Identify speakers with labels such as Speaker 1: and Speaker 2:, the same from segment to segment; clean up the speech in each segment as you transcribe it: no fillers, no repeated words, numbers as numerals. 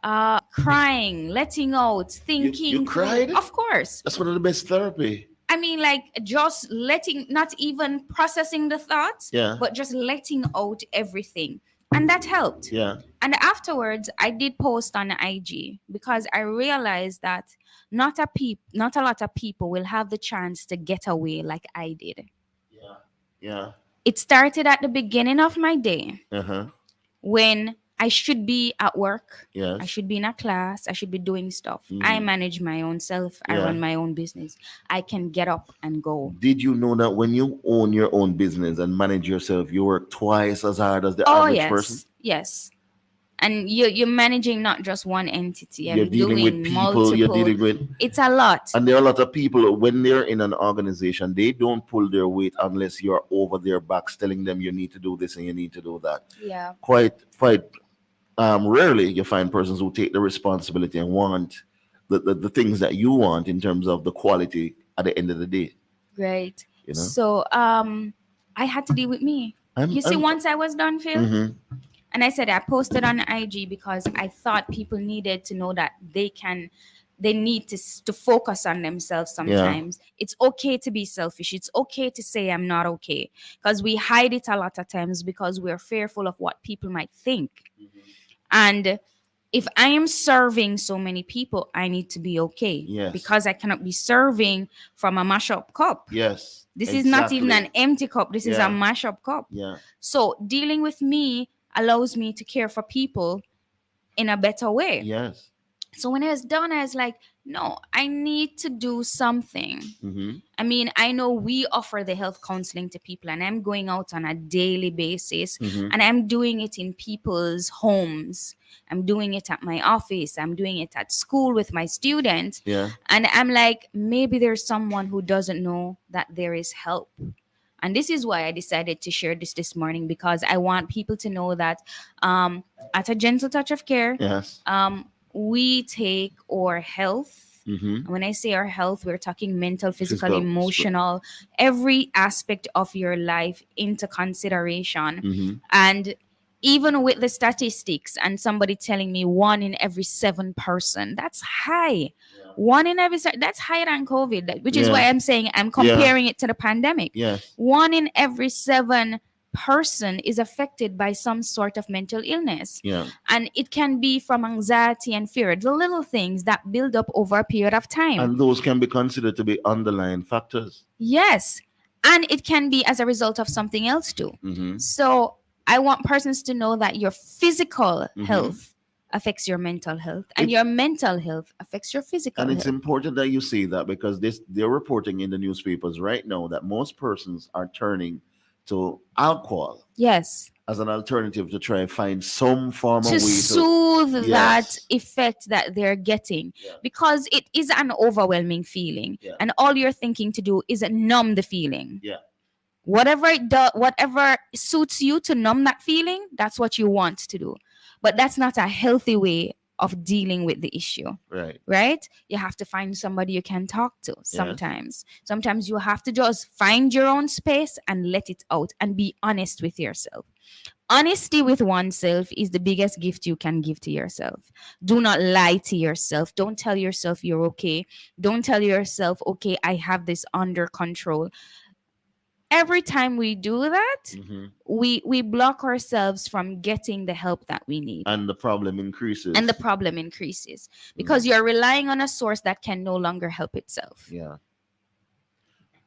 Speaker 1: crying, letting out,
Speaker 2: You
Speaker 1: thinking through.
Speaker 2: cried?
Speaker 1: Of course.
Speaker 2: That's one of the best therapy.
Speaker 1: I mean, like just letting, not even processing the thoughts,
Speaker 2: Yeah.
Speaker 1: but just letting out everything. And that helped.
Speaker 2: Yeah.
Speaker 1: And afterwards, I did post on IG because I realized that not a lot of people will have the chance to get away like I did.
Speaker 2: Yeah. Yeah.
Speaker 1: It started at the beginning of my day
Speaker 2: Uh-huh.
Speaker 1: when I should be at work. I
Speaker 2: Yes.
Speaker 1: should be in a class. I should be doing stuff. I
Speaker 2: Mm-hmm.
Speaker 1: manage my own self. I
Speaker 2: Yeah.
Speaker 1: run my own business. I can get up and go.
Speaker 2: Did you know that when you own your own business and manage yourself, you work twice as hard as the
Speaker 1: Oh
Speaker 2: average person?
Speaker 1: yes, yes. And you're managing not just one entity
Speaker 2: You're
Speaker 1: and
Speaker 2: dealing with
Speaker 1: doing
Speaker 2: people, you're
Speaker 1: multiple.
Speaker 2: dealing with,
Speaker 1: It's a lot.
Speaker 2: and there are a lot of people when they're in an organization, they don't pull their weight unless you're over their backs telling them you need to do this and you need to do that.
Speaker 1: Yeah.
Speaker 2: Quite rarely you find persons who take the responsibility and want the things that you want in terms of the quality at the end of the day.
Speaker 1: Great.
Speaker 2: You know?
Speaker 1: So I had to deal with me. You see,
Speaker 2: I'm
Speaker 1: once I was done, Phil,
Speaker 2: mhm.
Speaker 1: and I said I posted on IG because I thought people needed to know that they need to focus on themselves
Speaker 2: Yeah.
Speaker 1: sometimes. It's okay to be selfish. It's okay to say I'm not okay, because we hide it a lot of times because we're fearful of what people might think. And if I am serving so many people, I need to be okay,
Speaker 2: Yes.
Speaker 1: because I cannot be serving from a mash up cup.
Speaker 2: Yes.
Speaker 1: This is not even
Speaker 2: Exactly.
Speaker 1: an empty cup. This is a
Speaker 2: Yeah.
Speaker 1: mash up cup.
Speaker 2: Yeah.
Speaker 1: So dealing with me allows me to care for people in a better way.
Speaker 2: Yes.
Speaker 1: So when I was done, I was like, no, I need to do something.
Speaker 2: Mm-hmm.
Speaker 1: I mean, I know we offer the health counseling to people, and I'm going out on a daily basis,
Speaker 2: Mm-hmm.
Speaker 1: and I'm doing it in people's homes. I'm doing it at my office. I'm doing it at school with my students.
Speaker 2: Yeah.
Speaker 1: And I'm like, maybe there's someone who doesn't know that there is help. And this is why I decided to share this morning, because I want people to know that at a gentle touch of care,
Speaker 2: Yes.
Speaker 1: we take our health.
Speaker 2: Mm-hmm.
Speaker 1: When I say our health, we're talking mental, physical,
Speaker 2: Physical.
Speaker 1: emotional, every aspect of your life into consideration.
Speaker 2: Mm-hmm.
Speaker 1: And even with the statistics and somebody telling me 1 in every 7 person, that's high. That's higher than COVID, which is why
Speaker 2: Yeah.
Speaker 1: I'm saying I'm
Speaker 2: Yeah.
Speaker 1: comparing it to the pandemic.
Speaker 2: Yes.
Speaker 1: 1 in every 7 person is affected by some sort of mental illness.
Speaker 2: Yeah.
Speaker 1: And it can be from anxiety and fear, the little things that build up over a period of time.
Speaker 2: And those can be considered to be underlying factors.
Speaker 1: Yes. And it can be as a result of something else too.
Speaker 2: Mm-hmm.
Speaker 1: So I want persons to know that your physical
Speaker 2: Mm-hmm.
Speaker 1: health affects your mental health, and
Speaker 2: It-
Speaker 1: your mental health affects your physical
Speaker 2: And it's
Speaker 1: health.
Speaker 2: important that you say that because they're reporting in the newspapers right now that most persons are turning to alcohol
Speaker 1: Yes.
Speaker 2: as an alternative to try and find some form of
Speaker 1: To
Speaker 2: way
Speaker 1: soothe
Speaker 2: Yes.
Speaker 1: that effect that they're getting,
Speaker 2: Yeah.
Speaker 1: because it is an overwhelming feeling,
Speaker 2: Yeah.
Speaker 1: and all you're thinking to do is numb the feeling.
Speaker 2: Yeah.
Speaker 1: Whatever it does, whatever suits you to numb that feeling, that's what you want to do. But that's not a healthy way of dealing with the issue. Right? You have to find somebody you can talk to sometimes. Sometimes you have to just find your own space and let it out and be honest with yourself. Honesty with oneself is the biggest gift you can give to yourself. Do not lie to yourself. Don't tell yourself you're okay. Don't tell yourself, okay, I have this under control. Every time we do that,
Speaker 2: Mm-hmm.
Speaker 1: we block ourselves from getting the help that we need.
Speaker 2: And the problem increases.
Speaker 1: And the problem increases because you're relying on a source that can no longer help itself.
Speaker 2: Yeah.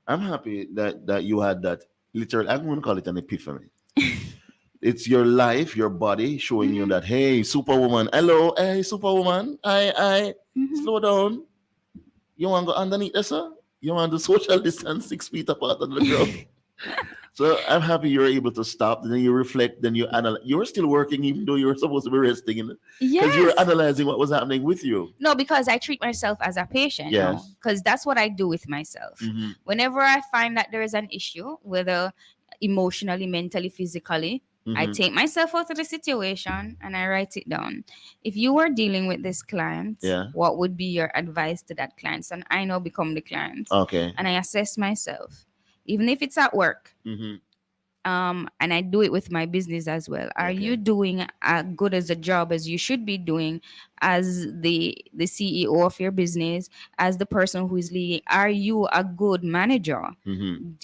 Speaker 2: I'm happy that you had that literal, I'm going to call it an epiphany. It's your life, your body showing you that, hey, superwoman, hello, hey, superwoman, slow down. You want to go underneath this, sir? You want to social distance 6 feet apart on the ground? So I'm happy you're able to stop. Then you reflect. Then you analyze. You were still working even though you were supposed to be resting, because you were analyzing what was happening with you.
Speaker 1: No, because I treat myself as a patient.
Speaker 2: Yes.
Speaker 1: Because that's what I do with myself.
Speaker 2: Mm-hmm.
Speaker 1: Whenever I find that there is an issue, whether emotionally, mentally, physically, I take myself out of the situation and I write it down. If you were dealing with this client, what would be your advice to that client? And I now become the client.
Speaker 2: Okay.
Speaker 1: And I assess myself, even if it's at work.
Speaker 2: Mm-hmm.
Speaker 1: and I do it with my business as well. Are you doing as good as a job as you should be doing as the CEO of your business, as the person who is leading? Are you a good manager?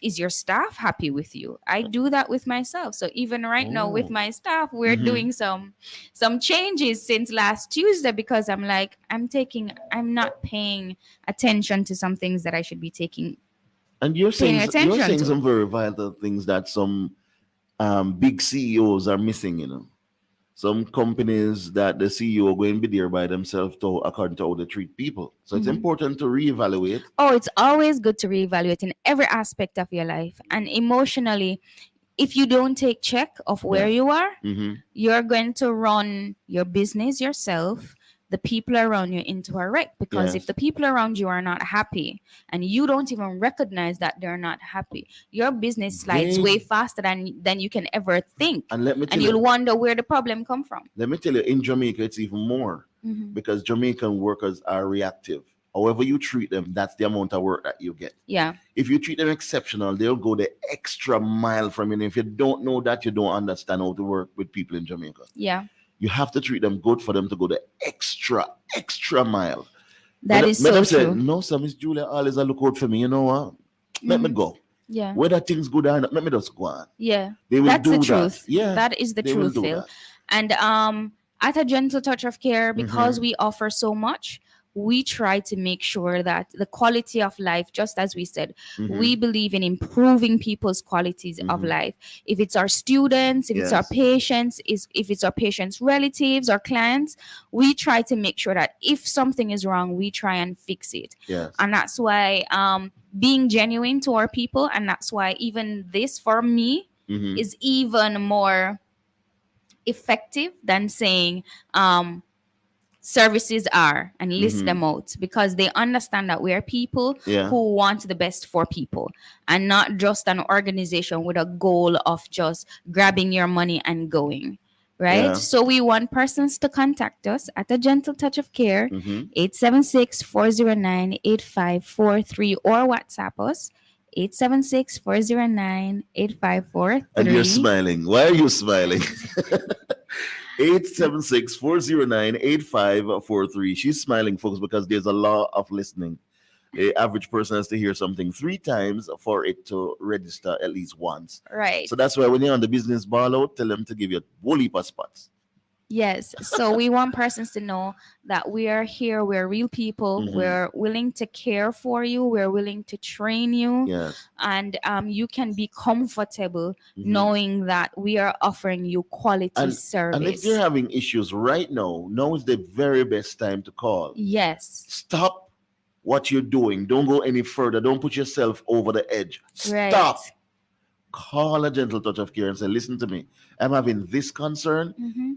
Speaker 1: Is your staff happy with you? I do that with myself. So even right now with my staff, we're doing some changes since last Tuesday, because I'm not paying attention to some things that I should be
Speaker 2: And
Speaker 1: paying
Speaker 2: you're
Speaker 1: attention
Speaker 2: saying
Speaker 1: to.
Speaker 2: some very vital things that some big CEOs are missing. Some companies that the CEO going to be there by themselves to according to how they treat people. So it's important to reevaluate.
Speaker 1: Oh, it's always good to reevaluate in every aspect of your life. And emotionally, if you don't take check of where you are, you're going to run your business yourself, the people around you, into a wreck. Because if the people around you are not happy and you don't even recognize that they're not happy, your business slides way faster than you can ever think.
Speaker 2: And let me tell
Speaker 1: And
Speaker 2: you,
Speaker 1: you'll wonder where the problem come from.
Speaker 2: let me tell you, in Jamaica, it's even more because Jamaican workers are reactive. However you treat them, that's the amount of work that you get.
Speaker 1: Yeah.
Speaker 2: If you treat them exceptional, they'll go the extra mile from you. And if you don't know that, you don't understand how to work with people in Jamaica.
Speaker 1: Yeah.
Speaker 2: You have to treat them good for them to go the extra mile.
Speaker 1: That is so
Speaker 2: say,
Speaker 1: true.
Speaker 2: no, sir, Miss Julia, always a look out for me. You know what? Let me go.
Speaker 1: Yeah.
Speaker 2: Whether things good or not, let me just go on.
Speaker 1: Yeah.
Speaker 2: They will
Speaker 1: That's
Speaker 2: do
Speaker 1: the
Speaker 2: that.
Speaker 1: truth.
Speaker 2: Yeah.
Speaker 1: That is the
Speaker 2: they will
Speaker 1: truth,
Speaker 2: do
Speaker 1: Phil.
Speaker 2: that.
Speaker 1: And at a gentle touch of care, because we offer so much, we try to make sure that the quality of life, just as we said, we believe in improving people's qualities of life. If it's our students, if it's our patients, if it's our patients' relatives or clients, we try to make sure that if something is wrong, we try and fix it.
Speaker 2: Yes.
Speaker 1: And that's why being genuine to our people, and that's why even this for me is even more effective than saying services are and list them out, because they understand that we are people who want the best for people and not just an organization with a goal of just grabbing your money and going. Right? So we want persons to contact us at a gentle touch of care, 876-409-8543, or WhatsApp us 876-409-8543.
Speaker 2: And you're smiling. Why are you smiling? 876-409-8543. She's smiling, folks, because there's a law of listening. The average person has to hear something 3 times for it to register at least once.
Speaker 1: Right.
Speaker 2: So that's why when you're on the business ball out, tell them to give you a whole heap of spots.
Speaker 1: Yes. So we want persons to know that we are here. We're real people. We're willing to care for you. We're willing to train you.
Speaker 2: Yes.
Speaker 1: And you can be comfortable knowing that we are offering you quality service.
Speaker 2: And if you're having issues right now is the very best time to call.
Speaker 1: Yes.
Speaker 2: Stop what you're doing. Don't go any further. Don't put yourself over the edge.
Speaker 1: Right.
Speaker 2: Stop. Call a gentle touch of care and say, listen to me. I'm having this concern.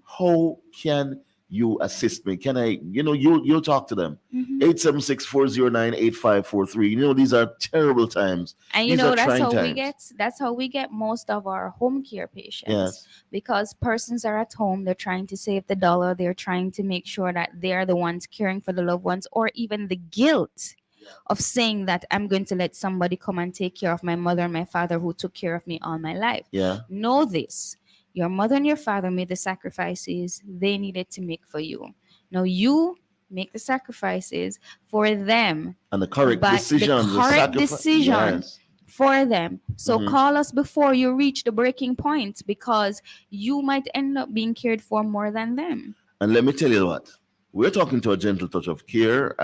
Speaker 2: How can you assist me? Can I, you'll talk to them. 876-409-8543. These are terrible times.
Speaker 1: And that's how we get most of our home care patients.
Speaker 2: Yes.
Speaker 1: Because persons are at home, they're trying to save the dollar, they're trying to make sure that they're the ones caring for the loved ones, or even the guilt of saying that I'm going to let somebody come and take care of my mother and my father who took care of me all my life.
Speaker 2: Yeah.
Speaker 1: Know this. Your mother and your father made the sacrifices they needed to make for you. Now you make the sacrifices for them.
Speaker 2: And the correct decision.
Speaker 1: For them. So call us before you reach the breaking point, because you might end up being cared for more than them.
Speaker 2: And let me tell you what. We're talking to a gentle touch of care.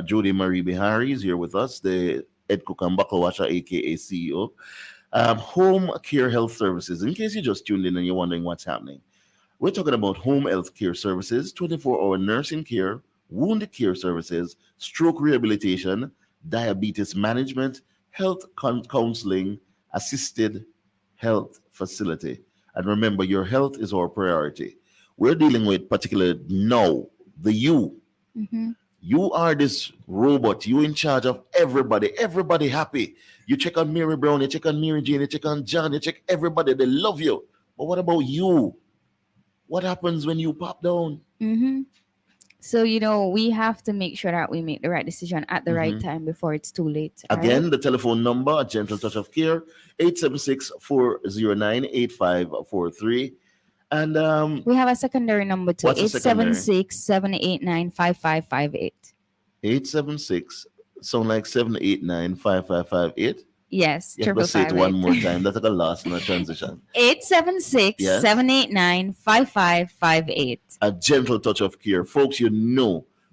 Speaker 2: Jody Marie BEHARIE is here with us, the Ed Cook and Bakawasha, aka CEO. Home care health services. In case you just tuned in and you're wondering what's happening, we're talking about home health care services, 24-hour nursing care, wound care services, stroke rehabilitation, diabetes management, health counseling, assisted health facility. And remember, your health is our priority. We're dealing with particularly now the you. You are this robot. You in charge of everybody. Everybody happy. You check on Mary Brown. You check on Mary Jane. You check on John. You check everybody. They love you. But what about you? What happens when you pop down?
Speaker 1: So, we have to make sure that we make the right decision at the right time before it's too late. All
Speaker 2: Again,
Speaker 1: right?
Speaker 2: the telephone number, A Gentle Touch of Care, 876-409-8543. And
Speaker 1: We have a secondary number too,
Speaker 2: what's the
Speaker 1: eight seven
Speaker 2: secondary?
Speaker 1: six 789 5558.
Speaker 2: 876, sound like 789-5558.
Speaker 1: Yes,
Speaker 2: You have to
Speaker 1: triple
Speaker 2: say it
Speaker 1: five
Speaker 2: one
Speaker 1: eight.
Speaker 2: more time. That's like a last in a transition.
Speaker 1: 876
Speaker 2: Yes.
Speaker 1: 789 5558.
Speaker 2: A Gentle Touch of Care. Folks,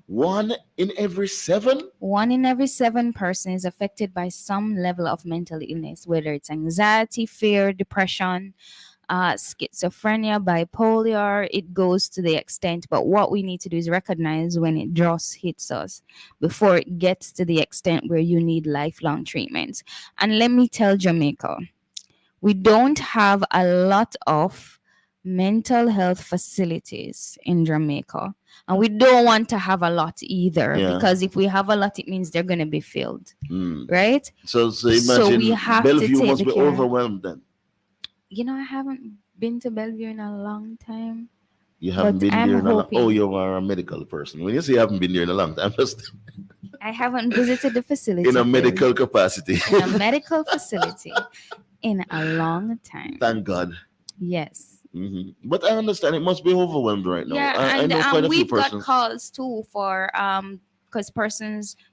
Speaker 2: one in every seven?
Speaker 1: 1 in every 7 person is affected by some level of mental illness, whether it's anxiety, fear, depression, schizophrenia, bipolar. It goes to the extent, but what we need to do is recognize when it just hits us before it gets to the extent where you need lifelong treatments. And let me tell Jamaica, we don't have a lot of mental health facilities in Jamaica. And we don't want to have a lot either, because if we have a lot, it means they're going to be filled. Right?
Speaker 2: So
Speaker 1: So we
Speaker 2: imagine
Speaker 1: have to
Speaker 2: Bellevue
Speaker 1: take
Speaker 2: must
Speaker 1: the
Speaker 2: be
Speaker 1: care.
Speaker 2: overwhelmed then.
Speaker 1: I haven't been to Bellevue in a long time.
Speaker 2: You haven't
Speaker 1: But
Speaker 2: been
Speaker 1: I'm
Speaker 2: there in a long
Speaker 1: hoping.
Speaker 2: Oh, you are a medical person. When you say you haven't been there in a long time, just
Speaker 1: I haven't visited the facility
Speaker 2: in a
Speaker 1: Phil,
Speaker 2: medical capacity.
Speaker 1: in a medical facility in a long time.
Speaker 2: Thank God.
Speaker 1: Yes.
Speaker 2: But I understand it must be overwhelmed right now.
Speaker 1: Yeah,
Speaker 2: I
Speaker 1: and
Speaker 2: know quite a few
Speaker 1: we've got
Speaker 2: persons.
Speaker 1: calls too for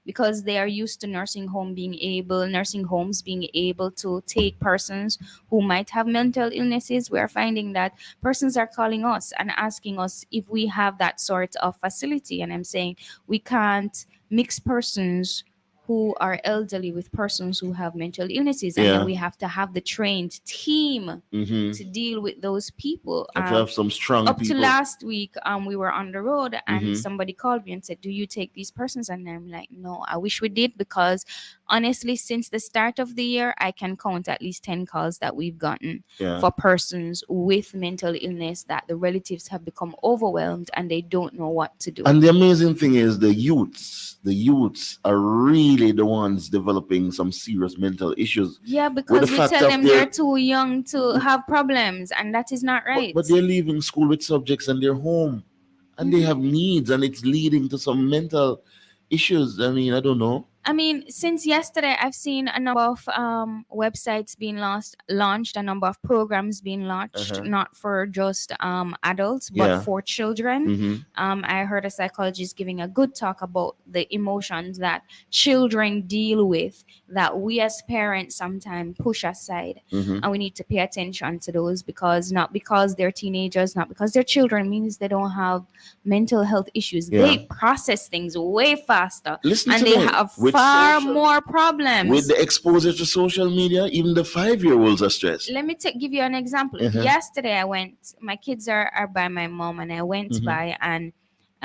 Speaker 1: because they are used to nursing homes being able to take persons who might have mental illnesses. We are finding that persons are calling us and asking us if we have that sort of facility, and I'm saying we can't mix persons who are elderly with persons who have mental illnesses, and then we have to have the trained team to deal with those people.
Speaker 2: Have to have some strong
Speaker 1: Up
Speaker 2: people.
Speaker 1: to last week, we were on the road and somebody called me and said, "Do you take these persons?" And I'm like, "No, I wish we did, because honestly, since the start of the year, I can count at least 10 calls that we've gotten for persons with mental illness that the relatives have become overwhelmed and they don't know what to do."
Speaker 2: And the amazing thing is the youths are really the ones developing some serious mental issues.
Speaker 1: Yeah, because we tell them they're too young to have problems, and that is not right.
Speaker 2: But they're leaving school with subjects and they're home. And they have needs, and it's leading to some mental issues. I mean, I don't know.
Speaker 1: Since yesterday, I've seen a number of websites being launched, a number of programs being launched, not for just adults, but for children. I heard a psychologist giving a good talk about the emotions that children deal with that we as parents sometimes push aside. And we need to pay attention to those, because not because they're teenagers, not because they're children, means they don't have mental health issues. They process things way faster.
Speaker 2: Listen
Speaker 1: and
Speaker 2: to
Speaker 1: they
Speaker 2: me.
Speaker 1: have
Speaker 2: With
Speaker 1: far
Speaker 2: social-
Speaker 1: more problems.
Speaker 2: With the exposure to social media, even the 5-year-olds are stressed.
Speaker 1: Let me give you an example. Yesterday, my kids are by my mom, and I went by, and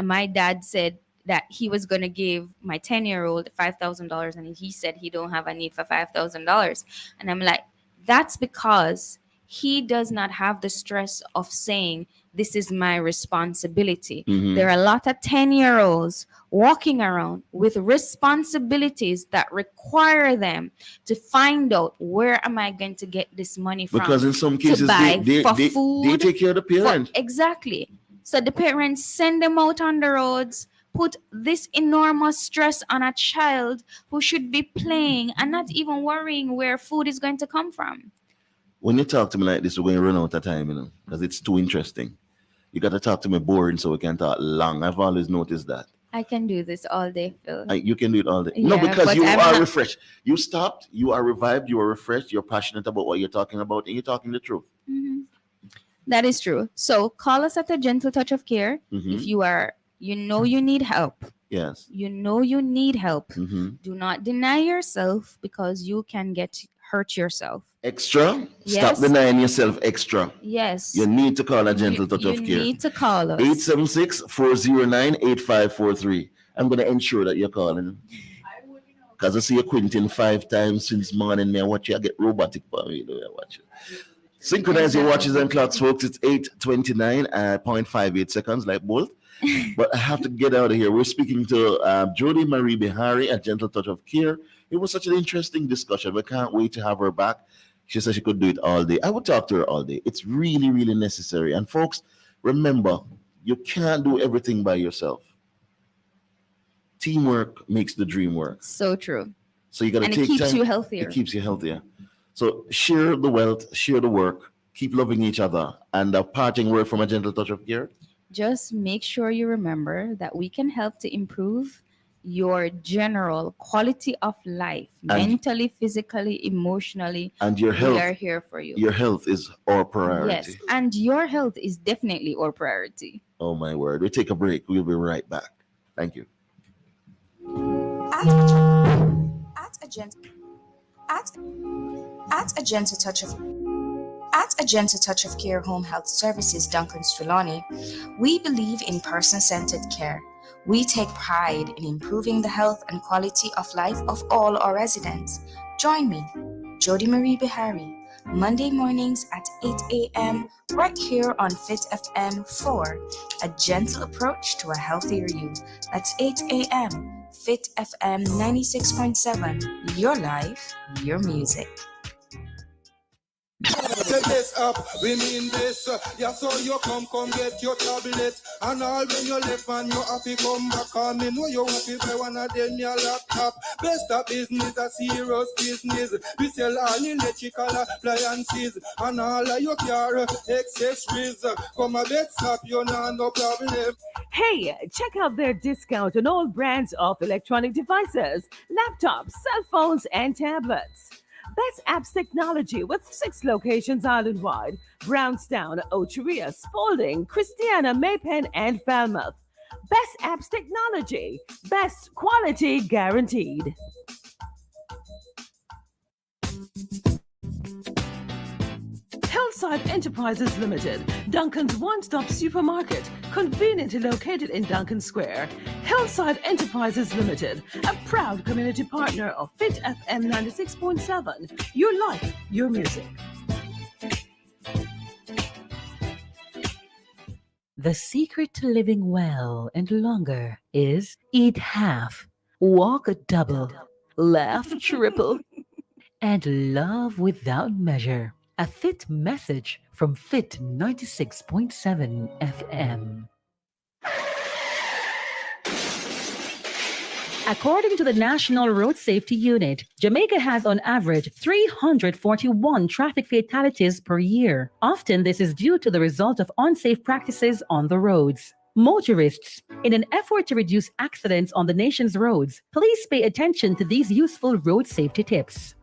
Speaker 1: my dad said that he was going to give my 10-year-old $5,000, and he said he don't have a need for $5,000. And I'm like, that's because he does not have the stress of saying, this is my responsibility. There are a lot of 10-year-olds walking around with responsibilities that require them to find out, where am I going to get this money from?
Speaker 2: Because in some cases,
Speaker 1: food,
Speaker 2: they take care of the parent.
Speaker 1: Exactly. So the parents send them out on the roads, put this enormous stress on a child who should be playing and not even worrying where food is going to come from.
Speaker 2: When you talk to me like this, we're going to run out of time, because it's too interesting. You got to talk to me boring so we can talk long. I've always noticed that.
Speaker 1: I can do this all day, Phil.
Speaker 2: You can do it all day.
Speaker 1: Yeah,
Speaker 2: no, because you
Speaker 1: I'm
Speaker 2: are
Speaker 1: not
Speaker 2: refreshed. You stopped, you are revived, you are refreshed, you're passionate about what you're talking about, and you're talking the truth.
Speaker 1: That is true. So call us at A Gentle Touch of Care if you need help.
Speaker 2: Yes.
Speaker 1: You need help. Do not deny yourself, because you can hurt yourself.
Speaker 2: Extra?
Speaker 1: Yes.
Speaker 2: Stop denying yourself extra.
Speaker 1: Yes.
Speaker 2: You need to call A Gentle Touch of Care.
Speaker 1: You need to call us.
Speaker 2: 876-409-8543. I'm going to ensure that you're calling. Because I see you Quentin 5 times since morning. Me, I watch you. I get robotic for me. I watch you. Synchronize your watches and clocks, folks. It's 8:29 at 0.58 seconds, like Bolt. But I have to get out of here. We're speaking to Jody Marie BEHARIE, A Gentle Touch of Care. It was such an interesting discussion. We can't wait to have her back. She said she could do it all day. I would talk to her all day. It's really, really necessary. And folks, remember, you can't do everything by yourself. Teamwork makes the dream work.
Speaker 1: So true.
Speaker 2: So you got to
Speaker 1: And it
Speaker 2: take
Speaker 1: keeps
Speaker 2: time.
Speaker 1: you healthier.
Speaker 2: It keeps you healthier. So share the wealth, share the work, keep loving each other. And a parting word from a gentle touch of care.
Speaker 1: Just make sure you remember that we can help to improve your general quality of life,
Speaker 2: And
Speaker 1: mentally, physically, emotionally.
Speaker 2: and your
Speaker 1: We
Speaker 2: health,
Speaker 1: are here for you.
Speaker 2: your health is our
Speaker 1: Yes,
Speaker 2: priority.
Speaker 1: and your health is definitely our priority.
Speaker 2: Oh my word. We take a break. We'll be right back. Thank you.
Speaker 3: At a gentle, at, at a gentle touch of At a gentle touch of care home health services, Duncan Strelani, we believe in person-centered care. We take pride in improving the health and quality of life of all our residents. Join me, Jody Marie BEHARIE, Monday mornings at 8 a.m. right here on Fit FM for a gentle approach to a healthier you. That's 8 a.m. Fit FM 96.7, your life, your music.
Speaker 4: Take this up, we mean this. Yeah, so you come get your tablet. And all when you left and you happy come back on me. Know you happy buy one of them your laptop. Best of business, a serious business. We sell all electrical appliances and all of your car accessories. Come a bed stop, you know no problem.
Speaker 5: Hey, check out their discount on all brands of electronic devices, laptops, cell phones, and tablets. Best Apps Technology with 6 locations island-wide: Brownstown, Ocheria, Spalding, Christiana, Maypen, and Falmouth. Best Apps Technology. Best quality guaranteed. Hillside Enterprises Limited, Duncan's one-stop supermarket, conveniently located in Duncan Square. Hillside Enterprises Limited, a proud community partner of Fit FM 96.7. Your life, your music.
Speaker 6: The secret to living well and longer is eat half, walk double, laugh triple, and love without measure. A fit message from Fit 96.7 FM. According to the National Road Safety Unit, Jamaica has on average 341 traffic fatalities per year. Often this is due to the result of unsafe practices on the roads. Motorists, in an effort to reduce accidents on the nation's roads, please pay attention to these useful road safety tips.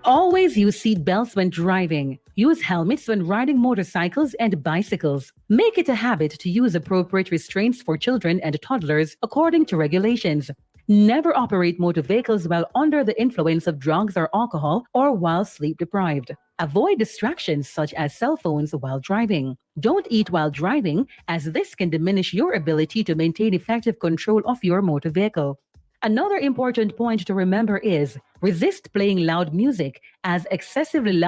Speaker 6: Always use seat belts when driving. Use helmets when riding motorcycles and bicycles. Make it a habit to use appropriate restraints for children and toddlers according to regulations. Never operate motor vehicles while under the influence of drugs or alcohol or while sleep deprived. Avoid distractions such as cell phones while driving. Don't eat while driving, as this can diminish your ability to maintain effective control of your motor vehicle. Another important point to remember is resist playing loud music, as excessively loud